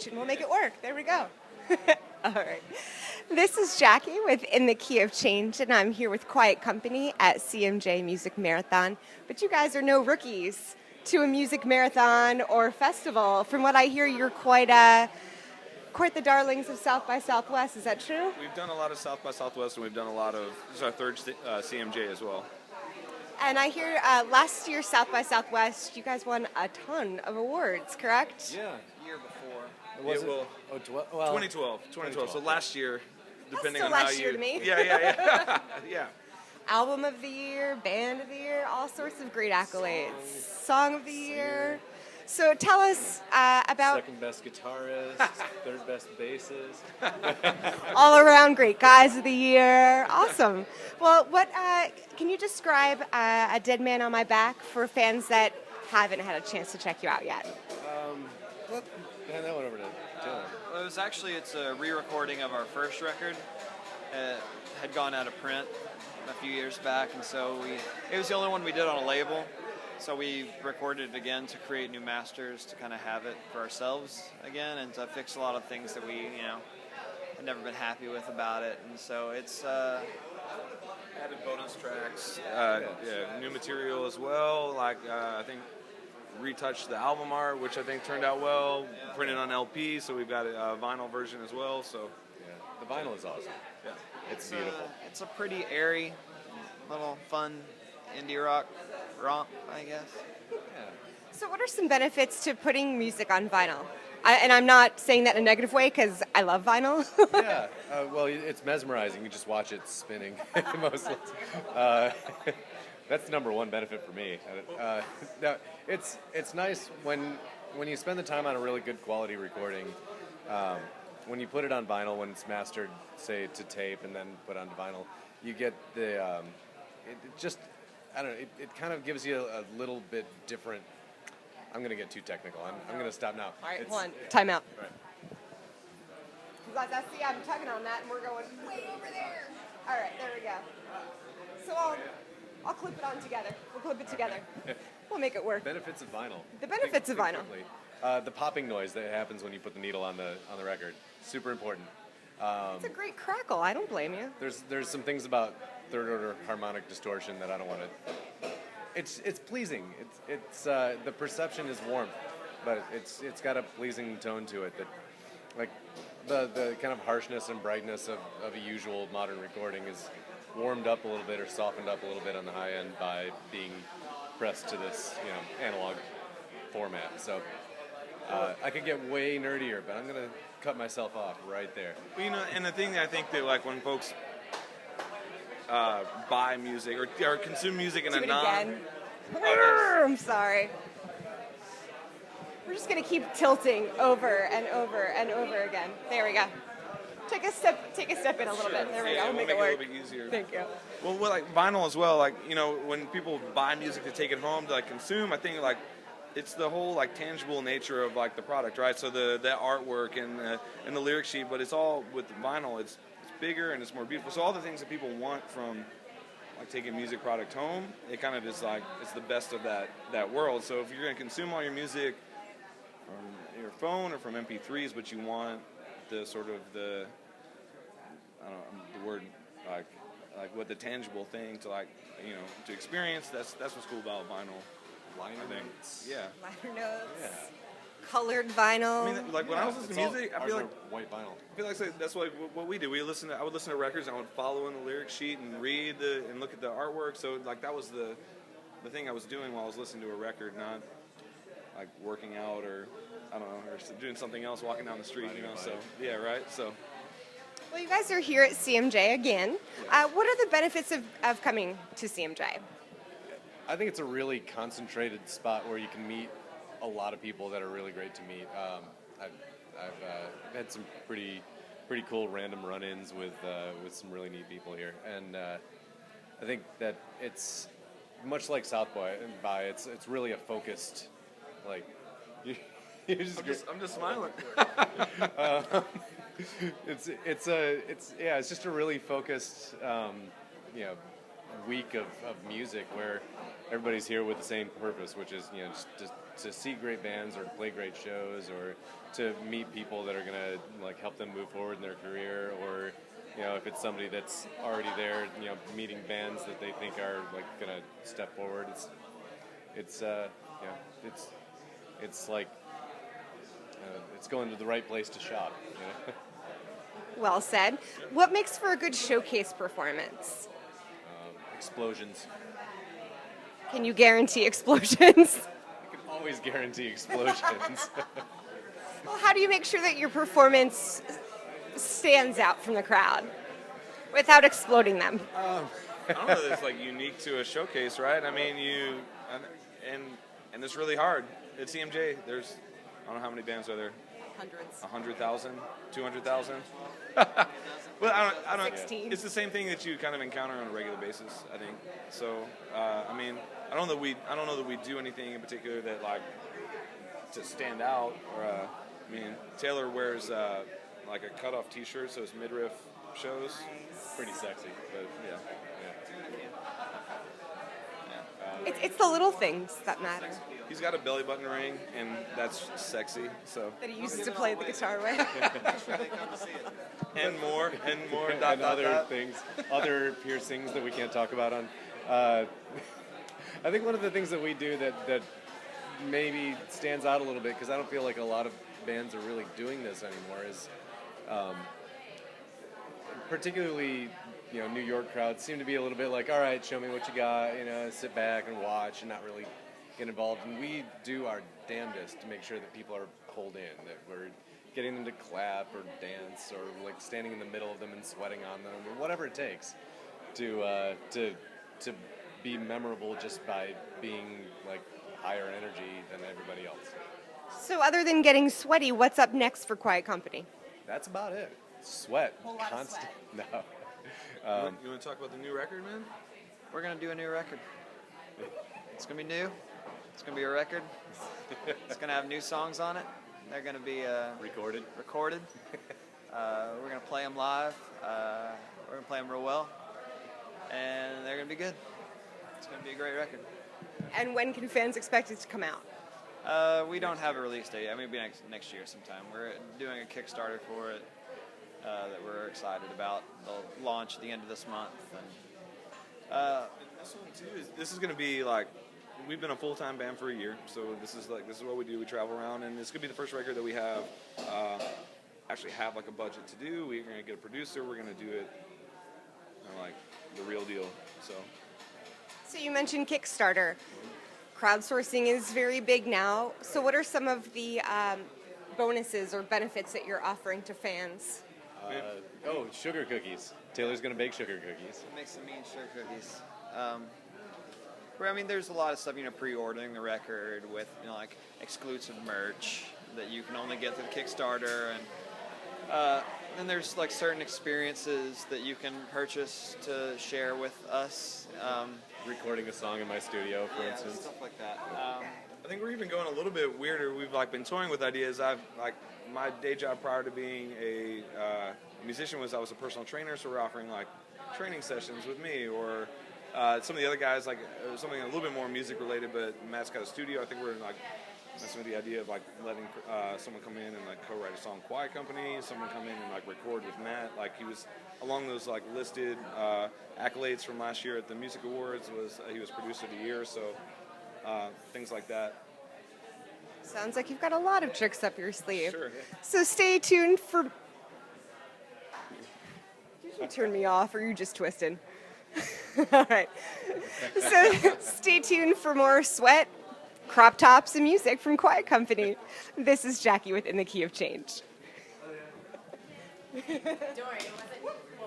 H and we'll make it work. There we go. All right. This is Jackie with In the Key of Change, and I'm here with Quiet Company at CMJ Music Marathon. But you guys are no rookies to a music marathon or festival. From what I hear, you're quite the darlings of South by Southwest. Is that true? We've done a lot of South by Southwest, and we've done a lot of, this is our third CMJ as well. And I hear last year South by Southwest, you guys won a ton of awards, correct? Yeah. Year before. Was it? Well, 2012. So last year, depending on how last year to me. Yeah. Yeah. Album of the year, band of the year, all sorts of great accolades. Song of the year. So tell us about... Second best guitarist, third best bassist. all around great guys of the year. Awesome. Well, can you describe a Dead Man on My Back for fans that haven't had a chance to check you out yet? Hand that one over to Dylan. Well, it's a re-recording of our first record. It had gone out of print a few years back, and so it was the only one we did on a label. So we recorded it again to create new masters to kind of have it for ourselves again, and to fix a lot of things that we, had never been happy with about it. And so it's Added bonus tracks, new material as well. I think retouched the album art, which I think turned out well. Printed on LP, so we've got a vinyl version as well. So yeah, the vinyl is awesome. Yeah, it's beautiful. It's a pretty airy, little fun indie rock romp, I guess. Yeah. So what are some benefits to putting music on vinyl? And I'm not saying that in a negative way because I love vinyl. Yeah, well, it's mesmerizing. You just watch it spinning mostly. That's the number one benefit for me. Now, it's nice when you spend the time on a really good quality recording. When you put it on vinyl, when it's mastered, say to tape and then put onto vinyl, you get the it kind of gives you a little bit different. I'm going to get too technical. I'm going to stop now. All right, hold on. Time out. Right. See, I'm tugging on that, and we're going way over there. All right, there we go. So I'll clip it on together. We'll clip it together. We'll make it work. Benefits of vinyl. The benefits of vinyl. The popping noise that happens when you put the needle on the record. Super important. It's a great crackle. I don't blame you. There's some things about third order harmonic distortion that I don't want to. It's pleasing. It's the perception is warmth, but it's got a pleasing tone to it that, like, the kind of harshness and brightness of a usual modern recording is warmed up a little bit or softened up a little bit on the high end by being pressed to this analog format. So I could get way nerdier, but I'm gonna cut myself off right there. Well, and the thing that I think that, like, when folks buy music or consume music in a again. I'm sorry. We're just gonna keep tilting over and over and over again. There we go. Take a step in a little bit. There we go. We'll make it work. a little bit easier. Thank you. Well, like vinyl as well. Like, when people buy music to take it home to consume, I think it's the whole tangible nature of the product, right? So the artwork and the lyric sheet, but it's all with vinyl. It's bigger and it's more beautiful. So all the things that people want from taking a music product home, it kind of is it's the best of that world. So if you're going to consume all your music from your phone or from MP3s, but you want the sort of the word what the tangible thing to to experience, that's what's cool about vinyl. Liner notes. Yeah. Liner notes. Yeah. Colored vinyl. I mean, when I was listening to music, I feel like white vinyl. I feel like that's what we do. I would listen to records, and I would follow in the lyric sheet and read and look at the artwork. So that was the thing I was doing while I was listening to a record, not working out or I don't know, or doing something else, walking down the street. So yeah, right. So. Well, you guys are here at CMJ again. What are the benefits of coming to CMJ? I think it's a really concentrated spot where you can meet a lot of people that are really great to meet. I've had some pretty cool random run-ins with some really neat people here, and I think that it's much like South by. It's really a focused I'm just smiling. It's just a really focused week of music where everybody's here with the same purpose, which is, just to see great bands or to play great shows or to meet people that are going to like help them move forward in their career, or if it's somebody that's already there, meeting bands that they think are like going to step forward. It's like it's going to the right place to shop. Well said. What makes for a good showcase performance? Explosions. Can you guarantee explosions? I can always guarantee explosions. Well, how do you make sure that your performance stands out from the crowd without exploding them? I don't know that it's like unique to a showcase, right? I mean, and it's really hard. At CMJ, there's, I don't know how many bands are there. Hundreds. 100,000, 200,000. Well, I don't. 16. It's the same thing that you kind of encounter on a regular basis, I think. So, I mean, I don't know that we do anything in particular that like to stand out. Or, I mean, Taylor wears like a cutoff T-shirt, so his midriff shows. Pretty sexy, but yeah. It's the little things that matter. He's got a belly button ring, and that's sexy. So. That he uses to play the guitar with. And more. And other things, other piercings that we can't talk about on. I think one of the things that we do that maybe stands out a little bit, because I don't feel like a lot of bands are really doing this anymore, is particularly New York crowds seem to be a little bit like, all right, show me what you got, sit back and watch and not really get involved. And we do our damnedest to make sure that people are pulled in, that we're getting them to clap or dance or like standing in the middle of them and sweating on them or whatever it takes to be memorable just by being like higher energy than everybody else. So other than getting sweaty, what's up next for Quiet Company? That's about it. Sweat. Whole lot of constant. sweat. No. You want to talk about the new record, man? We're going to do a new record. It's going to be new. It's going to be a record. It's going to have new songs on it. They're going to be Recorded. We're going to play them live. We're going to play them real well. And they're going to be good. It's going to be a great record. And when can fans expect it to come out? We don't have a release date. I mean, it'll be next year sometime. We're doing a Kickstarter for it that we're excited about. They'll launch at the end of this month. And This one too this is going to be like, we've been a full-time band for a year, so this is what we do. We travel around, and it's going to be the first record that we have actually have like a budget to do. We're going to get a producer. We're going to do it like the real deal. So you mentioned Kickstarter. Crowdsourcing is very big now. So what are some of the bonuses or benefits that you're offering to fans? Sugar cookies. Taylor's going to bake sugar cookies. make some mean sugar cookies. There's a lot of stuff, pre-ordering the record with, like exclusive merch that you can only get through Kickstarter, and then there's like certain experiences that you can purchase to share with us. Recording a song in my studio, for instance. Stuff like that. I think we're even going a little bit weirder. We've been toying with ideas. My day job prior to being a musician I was a personal trainer, so we're offering like training sessions with me, or some of the other guys something a little bit more music related. But Matt's got a studio. I think we're messing with the idea of letting someone come in and co-write a song, Quiet Company. Someone come in and record with Matt. He was along those listed accolades from last year at the Music Awards. He was producer of the year, so things like that. Sounds like you've got a lot of tricks up your sleeve. Sure. So stay tuned for... Did you turn me off, or are you just twisted? All right. So stay tuned for more sweat, crop tops, and music from Quiet Company. This is Jackie with In the Key of Change. Dory, it wasn't